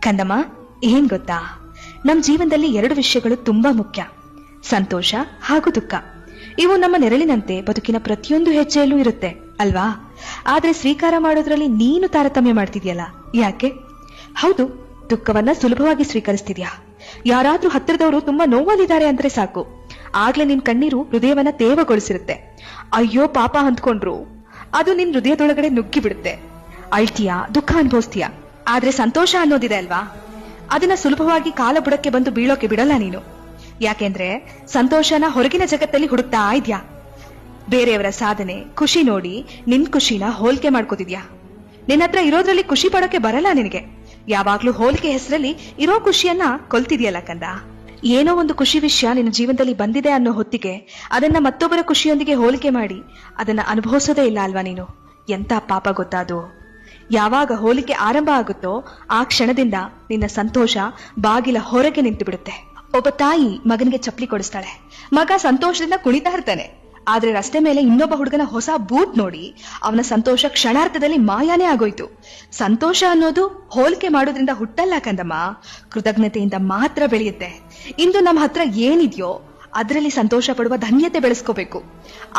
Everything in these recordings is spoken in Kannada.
ಕಂದಮ್ಮ, ಏನ್ ಗೊತ್ತಾ, ನಮ್ ಜೀವನದಲ್ಲಿ ಎರಡು ವಿಷಯಗಳು ತುಂಬಾ ಮುಖ್ಯ: ಸಂತೋಷ ಹಾಗೂ ದುಃಖ. ಇವು ನಮ್ಮ ನೆರಳಿನಂತೆ ಬದುಕಿನ ಪ್ರತಿಯೊಂದು ಹೆಜ್ಜೆಯಲ್ಲೂ ಇರುತ್ತೆ ಅಲ್ವಾ? ಆದ್ರೆ ಸ್ವೀಕಾರ ಮಾಡೋದ್ರಲ್ಲಿ ನೀನು ತಾರತಮ್ಯ ಮಾಡ್ತಿದ್ಯಲ್ಲ, ಯಾಕೆ? ಹೌದು, ದುಃಖವನ್ನ ಸುಲಭವಾಗಿ ಸ್ವೀಕರಿಸ್ತಿದ್ಯಾ. ಯಾರಾದ್ರೂ ಹತ್ತಿರದವರು ತುಂಬಾ ನೋವಲ್ಲಿದ್ದಾರೆ ಅಂದ್ರೆ ಸಾಕು, ಆಗ್ಲೇ ನಿನ್ ಕಣ್ಣೀರು ಹೃದಯವನ್ನ ತೇವಗೊಳಿಸಿರುತ್ತೆ. ಅಯ್ಯೋ ಪಾಪ ಅಂದ್ಕೊಂಡ್ರು ಅದು ನಿನ್ ಹೃದಯದೊಳಗಡೆ ನುಗ್ಗಿ ಬಿಡುತ್ತೆ. ಅಳ್ತೀಯಾ, ದುಃಖ ಅನುಭವಿಸ್ತೀಯಾ. ಆದ್ರೆ ಸಂತೋಷ ಅನ್ನೋದಿದೆ ಅಲ್ವಾ, ಅದನ್ನ ಸುಲಭವಾಗಿ ಕಾಲ ಬುಡಕ್ಕೆ ಬಂದು ಬೀಳೋಕೆ ಬಿಡಲ್ಲ ನೀನು. ಯಾಕೆಂದ್ರೆ ಸಂತೋಷನ ಹೊರಗಿನ ಜಗತ್ತಲ್ಲಿ ಹುಡುಕ್ತಾ ಇದ್ಯಾ. ಬೇರೆಯವರ ಸಾಧನೆ, ಖುಷಿ ನೋಡಿ ನಿನ್ ಖುಷಿನ ಹೋಲಿಕೆ ಮಾಡ್ಕೋತಿದ್ಯಾ. ನಿನ್ನತ್ರ ಇರೋದ್ರಲ್ಲಿ ಖುಷಿ ಪಡೋಕೆ ಬರಲ್ಲ ನಿನಗೆ. ಯಾವಾಗ್ಲೂ ಹೋಲಿಕೆ ಹೆಸರಲ್ಲಿ ಇರೋ ಖುಷಿಯನ್ನ ಕೊಲ್ತಿದ್ಯಲ್ಲ ಕಂದ. ಏನೋ ಒಂದು ಖುಷಿ ವಿಷಯ ನಿನ್ನ ಜೀವನದಲ್ಲಿ ಬಂದಿದೆ ಅನ್ನೋ ಹೊತ್ತಿಗೆ ಅದನ್ನ ಮತ್ತೊಬ್ಬರ ಖುಷಿಯೊಂದಿಗೆ ಹೋಲಿಕೆ ಮಾಡಿ ಅದನ್ನ ಅನುಭವಿಸೋದೇ ಇಲ್ಲ ಅಲ್ವಾ ನೀನು. ಎಂತ ಪಾಪ ಗೊತ್ತಾದು. ಯಾವಾಗ ಹೋಲಿಕೆ ಆರಂಭ ಆಗುತ್ತೋ ಆ ಕ್ಷಣದಿಂದ ನಿನ್ನ ಸಂತೋಷ ಬಾಗಿಲ ಹೊರಗೆ ನಿಂತು ಬಿಡುತ್ತೆ. ಒಬ್ಬ ತಾಯಿ ಮಗನಿಗೆ ಚಪ್ಪಲಿ ಕೊಡಿಸ್ತಾಳೆ. ಮಗ ಸಂತೋಷದಿಂದ ಕುಣಿತಾ ಇರ್ತಾನೆ. ಆದ್ರೆ ರಸ್ತೆ ಮೇಲೆ ಇನ್ನೊಬ್ಬ ಹುಡುಗನ ಹೊಸ ಬೂಟ್ ನೋಡಿ ಅವನ ಸಂತೋಷ ಕ್ಷಣಾರ್ಥದಲ್ಲಿ ಮಾಯಾನೇ ಆಗೋಯ್ತು. ಸಂತೋಷ ಅನ್ನೋದು ಹೋಲಿಕೆ ಮಾಡೋದ್ರಿಂದ ಹುಟ್ಟಲ್ಲ ಕಂದಮ್ಮ, ಕೃತಜ್ಞತೆಯಿಂದ ಮಾತ್ರ ಬೆಳೆಯುತ್ತೆ. ಇಂದು ನಮ್ಮ ಹತ್ರ ಏನಿದೆಯೋ ಅದರಲ್ಲಿ ಸಂತೋಷ ಪಡುವ ಧನ್ಯತೆ ಬೆಳೆಸ್ಕೋಬೇಕು.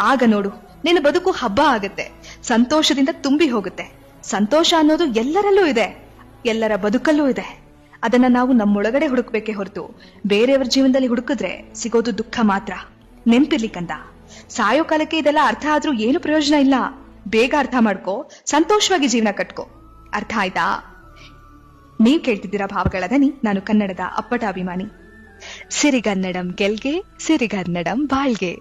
ಆಗ ನೋಡು, ನಿನ್ನ ಬದುಕು ಹಬ್ಬ ಆಗತ್ತೆ, ಸಂತೋಷದಿಂದ ತುಂಬಿ ಹೋಗುತ್ತೆ. ಸಂತೋಷ ಅನ್ನೋದು ಎಲ್ಲರಲ್ಲೂ ಇದೆ, ಎಲ್ಲರ ಬದುಕಲ್ಲೂ ಇದೆ. ಅದನ್ನ ನಾವು ನಮ್ಮೊಳಗಡೆ ಹುಡುಕ್ಬೇಕೆ ಹೊರತು ಬೇರೆಯವರ ಜೀವನದಲ್ಲಿ ಹುಡುಕಿದ್ರೆ ಸಿಗೋದು ದುಃಖ ಮಾತ್ರ. ನೆನ್ಪಿರ್ಲಿ ಕಂದ, ಸಾಯೋ ಕಾಲಕ್ಕೆ ಇದೆಲ್ಲ ಅರ್ಥ ಆದ್ರೂ ಏನು ಪ್ರಯೋಜನ ಇಲ್ಲ. ಬೇಗ ಅರ್ಥ ಮಾಡ್ಕೋ, ಸಂತೋಷವಾಗಿ ಜೀವನ ಕಟ್ಕೋ. ಅರ್ಥ ಆಯ್ತಾ? ನೀವ್ ಕೇಳ್ತಿದ್ದೀರಾ ಭಾವಗಳ ದನಿ. ನಾನು ಕನ್ನಡದ ಅಪ್ಪಟ ಅಭಿಮಾನಿ. ಸಿರಿಗನ್ನಡಂ ಗೆಲ್ಗೆ, ಸಿರಿಗನ್ನಡಂ ಬಾಳ್ಗೆ.